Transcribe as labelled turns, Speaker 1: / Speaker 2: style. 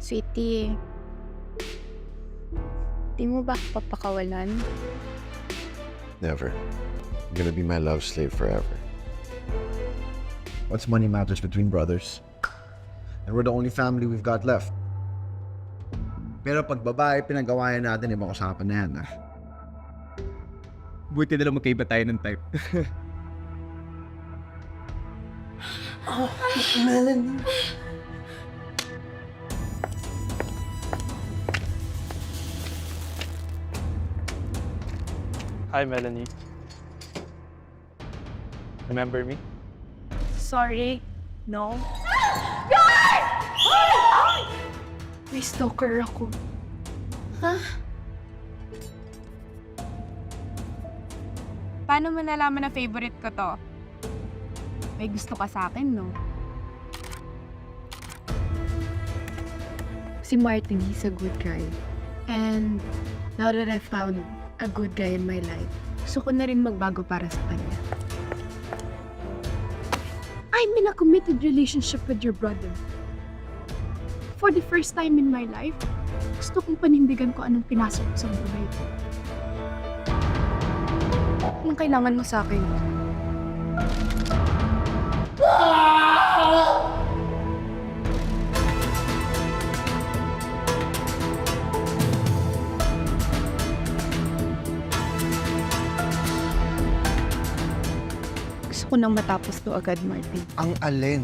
Speaker 1: Sweetie, di mo ba ako papakawalan?
Speaker 2: Never. You're gonna be my love slave forever.
Speaker 3: What's money matters between brothers? And we're the only family we've got left. Pero pag babae, pinagawayan natin, ibang usapan na yan, ah.
Speaker 4: Buti na lang magkaiba tayo ng type.
Speaker 3: Melanie.
Speaker 5: Hi, Melanie. Remember me?
Speaker 1: Sorry, no. May stalker ako.
Speaker 6: Paano mo nalaman na favorite ko to? May gusto ka sa akin, no?
Speaker 1: Si Martin, he's a good guy. And now that I found a good guy in my life, gusto ko na rin magbago para sa kanya. I'm in a committed relationship with your brother. For the first time in my life, gusto kong panindigan ko anong pinasok ko sa buhay ko. Anong kailangan mo sa akin? Gusto ko nang matapos to agad, Martin.
Speaker 3: Ang alin?